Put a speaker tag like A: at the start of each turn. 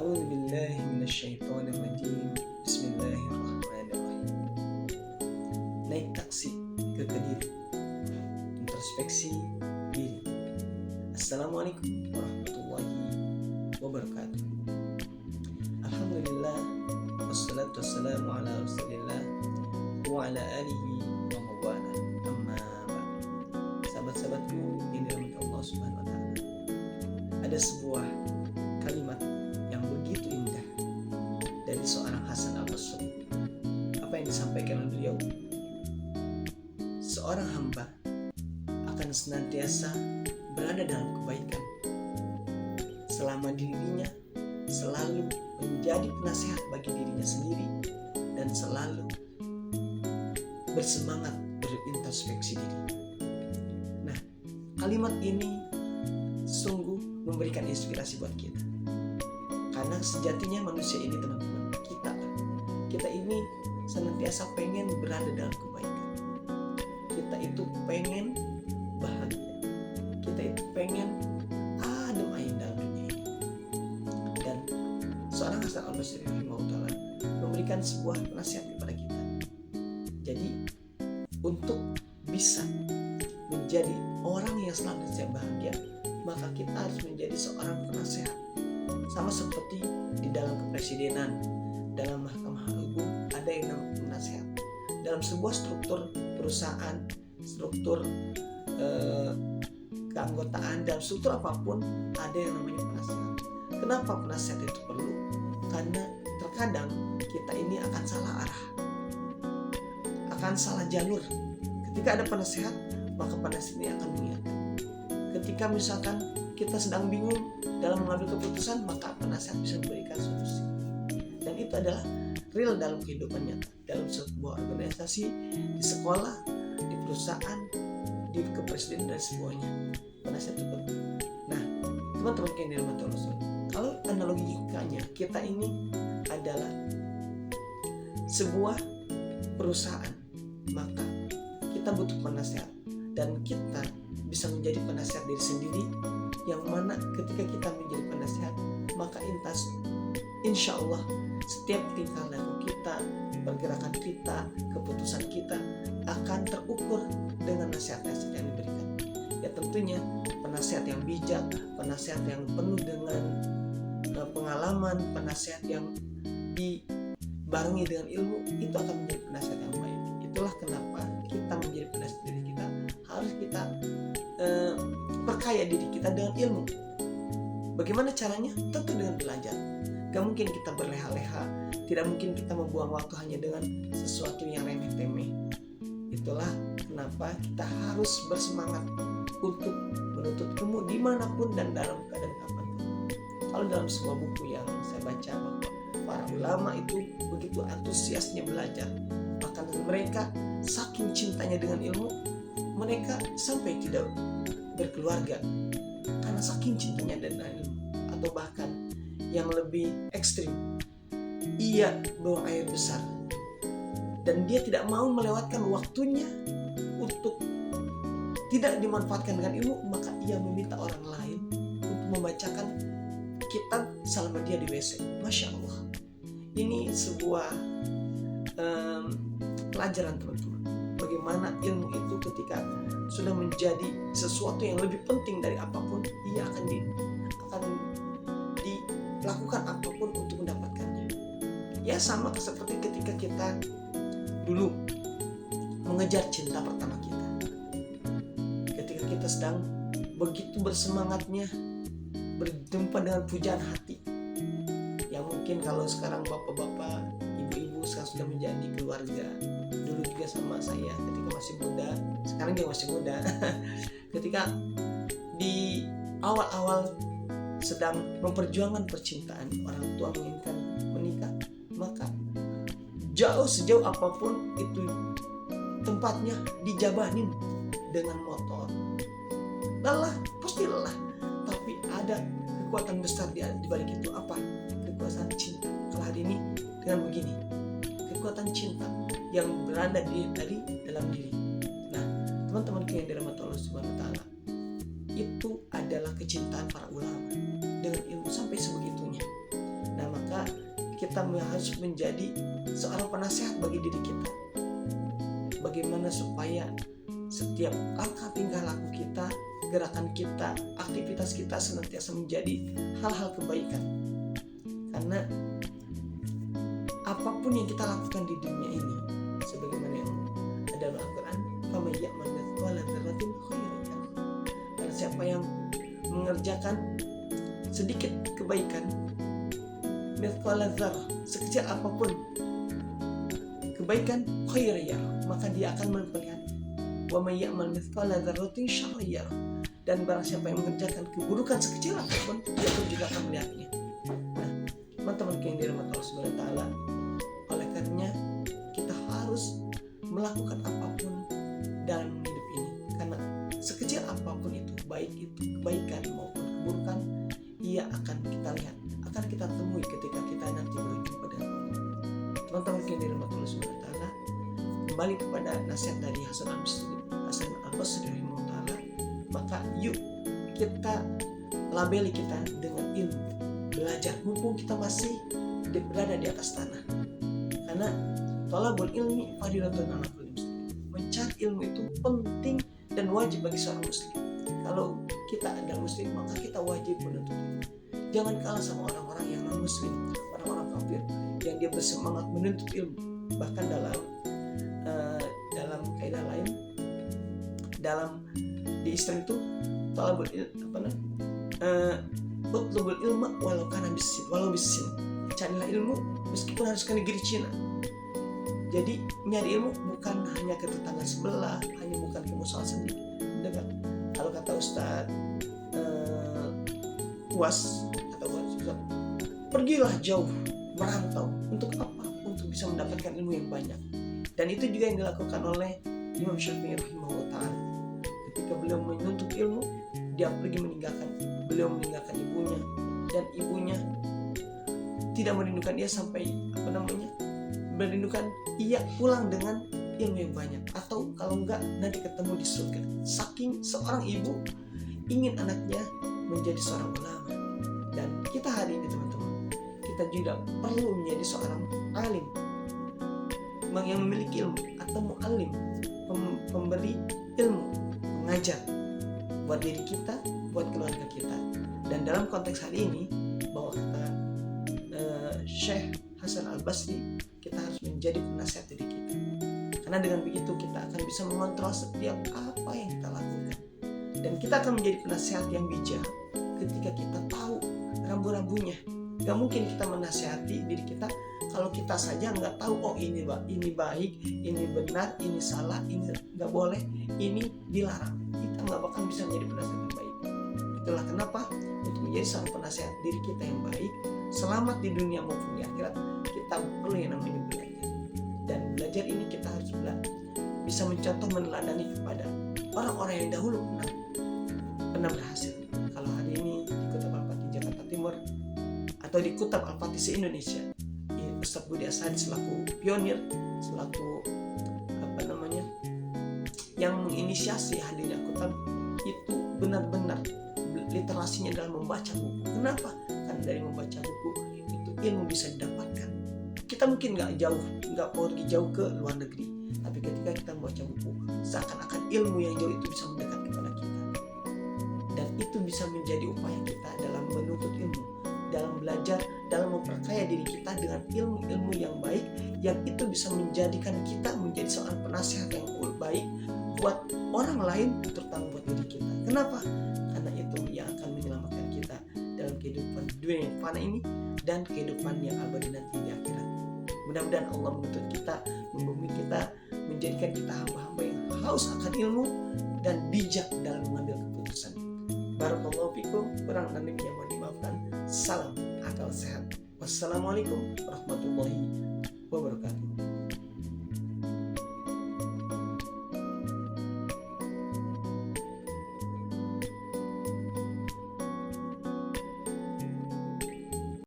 A: A'udzu billahi minasyaitonir rajim. Bismillahirrahmanirrahim. Naik taksi ke Kediri. Introspeksi diri. Assalamualaikum warahmatullahi wabarakatuh. Alhamdulillah, wassalatu wassalamu ala rasulillah wa ala alihi wa mawala. Amma ba'd. Sahabat-sahabatku yang dirahmati Allah Subhanahu wa taala. Ada sebuah kalimat yang begitu indah dari seorang Hasan al-Basri. Apa yang disampaikan oleh beliau? Seorang hamba akan senantiasa berada dalam kebaikan selama dirinya selalu menjadi penasehat bagi dirinya sendiri dan selalu bersemangat berintrospeksi diri. Nah, kalimat ini sungguh memberikan inspirasi buat kita. Karena sejatinya manusia ini, teman-teman, kita ini senantiasa pengen berada dalam kebaikan. Kita itu pengen bahagia. Kita itu pengen adem ayem dalam dunia ini. Dan seorang Hasan al-Basri rahimahullah memberikan sebuah nasihat kepada kita. Jadi untuk bisa menjadi orang yang selalu bahagia, maka kita harus menjadi seorang penasehat. Sama seperti di dalam kepresidenan, dalam mahkamah agung ada yang namanya penasehat. Dalam sebuah struktur perusahaan, struktur keanggotaan, dalam struktur apapun ada yang namanya penasehat. Kenapa penasehat itu perlu? Karena terkadang kita ini akan salah arah, akan salah jalur. Ketika ada penasehat, maka penasehat ini akan mengingatkan. Ketika misalkan kita sedang bingung dalam mengambil keputusan, maka penasehat bisa memberikan solusi. Dan itu adalah real dalam kehidupan nyata, dalam sebuah organisasi, di sekolah, di perusahaan, di kepresidenan dan semuanya. Penasehat itu penting. Nah, teman-teman yang dirahmati Allah, kalau analogikannya, kita ini adalah sebuah perusahaan, maka kita butuh penasehat. Dan kita bisa menjadi penasehat diri sendiri, yang mana ketika kita menjadi penasehat, maka insya Allah setiap tingkah laku kita, pergerakan kita, keputusan kita akan terukur dengan nasihat-nasihat yang diberikan. Ya tentunya penasehat yang bijak, penasehat yang penuh dengan pengalaman, penasehat yang dibarengi dengan ilmu, itu akan menjadi penasehat yang baik. Itulah kenapa kita menjadi penasehat diri kita, harus kita perkaya diri kita dengan ilmu. Bagaimana caranya? Tentu dengan belajar. Gak mungkin kita berleha-leha, tidak mungkin kita membuang waktu hanya dengan sesuatu yang remeh-temeh. Itulah kenapa kita harus bersemangat untuk menuntut ilmu dimanapun dan dalam keadaan apapun. Kalau dalam sebuah buku yang saya baca, bahwa para ulama itu begitu antusiasnya belajar, bahkan mereka saking cintanya dengan ilmu, mereka sampai tidak berkeluarga karena saking cintanya dengan ilmu. Atau bahkan yang lebih ekstrim, ia buang air besar dan dia tidak mau melewatkan waktunya untuk tidak dimanfaatkan dengan ilmu, maka ia meminta orang lain untuk membacakan kitab selama dia di WC. Masya Allah, ini sebuah pelajaran, teman-teman. Bagaimana ilmu itu ketika sudah menjadi sesuatu yang lebih penting dari apapun, ia akan dilakukan apapun untuk mendapatkannya. Ya sama seperti ketika kita dulu mengejar cinta pertama kita. Ketika kita sedang begitu bersemangatnya berjumpa dengan pujaan hati, yang mungkin kalau sekarang bapak-bapak, ibu-ibu sekarang sudah menjadi keluarga. Dulu juga sama saya ketika masih muda, sekarang juga masih muda. Ketika di awal-awal sedang memperjuangkan percintaan, orang tua menginginkan menikah, maka sejauh apapun itu tempatnya dijabanin dengan motor. Lelah, pasti lelah, tapi ada kekuatan besar di balik itu. Apa? Kekuatan cinta. Kalau hari ini dengan begini, kekuatan cinta yang berada dari dalam diri. Nah, teman-teman yang dirahmati Allah Subhanahu wa taala, itu adalah kecintaan para ulama dengan ilmu sampai sebegitunya. Nah, kita harus menjadi seorang penasehat bagi diri kita. Bagaimana supaya setiap langkah tingkah laku kita, gerakan kita, aktivitas kita senantiasa menjadi hal-hal kebaikan. Karena apapun yang kita lakukan di dunia ini, sebagaimana yang ada dalam Al-Quran, faman ya'mal mithqala dzarratin khairan yarah. Dan siapa yang mengerjakan sedikit kebaikan, mithqala dzarrah, sekecil apapun kebaikan, khairan yarah, maka dia akan memperlihatkan. Wa may ya'mal mithqala dzarratin syarran yarah. Dan barang siapa yang mengerjakan keburukan sekecil apapun, dia pun juga akan melihatnya. Nah, teman-teman yang dirahmati Allah Subhanahu wa taala, oleh karenanya kita harus melakukan apapun dalam hidup ini, karena sekecil apapun itu, baik itu kebaikan maupun keburukan, ia akan kita lihat, akan kita temui ketika kita nanti berjumpa dengan Allah. Teman-teman yang dirahmati Allah Subhanahu wa taala, kembali kepada nasihat dari Hasan Al-Basri rahimahullah, maka yuk kita labeli kita dengan ilmu, belajar mumpung kita masih berada di atas tanah. Karena thalabul ilmi fadilatun ala kulli muslim. Mencari ilmu itu penting dan wajib bagi seorang muslim. Kalau kita adalah muslim, maka kita wajib menuntut ilmu. Jangan kalah sama orang-orang yang non muslim, orang-orang kafir yang dia bersemangat menuntut ilmu. Bahkan dalam kaidah lain, dalam di Islam itu talabul utlubul ilma walau bisin. Carilah ilmu meskipun harus ke negeri Cina. Jadi nyari ilmu bukan hanya ke tetangga sebelah, hanya bukan ke musola sendiri. Dengar, kalau kata Ustadz Uas atau Ustadz, pergilah jauh merantau. Untuk apa? Untuk bisa mendapatkan ilmu yang banyak. Dan itu juga yang dilakukan oleh Imam Syafi'i rahimahullah ta'ala. Ketika beliau menuntut ilmu, dia pergi beliau meninggalkan ibunya, dan ibunya tidak merindukan dia sampai merindukan ia pulang dengan ilmu yang banyak, atau kalau enggak nanti ketemu di surga. Saking seorang ibu ingin anaknya menjadi seorang ulama. Dan kita hari ini teman-teman, kita juga perlu menjadi seorang alim yang memiliki ilmu, atau mu'alim, pemberi ilmu, mengajar buat diri kita, buat keluarga kita. Dan dalam konteks hari ini, bahwa kata Syekh Hasan Al-Basri, kita harus menjadi penasihat diri kita. Karena dengan begitu kita akan bisa mengontrol setiap apa yang kita lakukan. Dan kita akan menjadi penasihat yang bijak ketika kita tahu rambu-rambunya. Gak mungkin kita menasihati diri kita kalau kita saja nggak tahu, oh ini baik, ini benar, ini salah, ini nggak boleh, ini dilarang. Kita nggak bakal bisa menjadi penasihat yang baik. Itulah kenapa untuk menjadi seorang penasihat diri kita yang baik, selamat di dunia maupun di akhirat, kita perlu yang namanya belajar. Dan belajar ini kita harus bisa mencontoh, meneladani kepada orang-orang yang dahulu pernah berhasil. Kalau hari ini di Kutab Al-Fatih Jakarta Timur atau di Kutab Al-Fatih se-Indonesia, Ustadz Budi Asadi selaku pionir, selaku yang menginisiasi hadirnya Kutab, itu benar-benar literasinya dalam membaca buku. Kenapa? Karena dari membaca buku itu ilmu bisa didapatkan. Kita mungkin nggak pergi jauh ke luar negeri, tapi ketika kita membaca buku, seakan-akan ilmu yang jauh itu bisa mendekat kepada kita. Dan itu bisa menjadi upaya kita dalam menuntut ilmu, dalam belajar, dalam memperkaya diri kita dengan ilmu-ilmu yang baik, yang itu bisa menjadikan kita menjadi seorang penasihat yang baik buat orang lain, terutama buat diri kita. Kenapa? Karena itu yang akan menyelamatkan kita dalam kehidupan dunia yang fana ini dan kehidupan yang abadi nanti di akhirat. Mudah-mudahan Allah menuntut kita, membumi kita, menjadikan kita hamba-hamba yang haus akan ilmu dan bijak dalam mengambil keputusan. Barakallahu fikum, kurang dan lebihnya mohon dimaafkan. Salam akal sehat. Wassalamualaikum warahmatullahi wabarakatuh.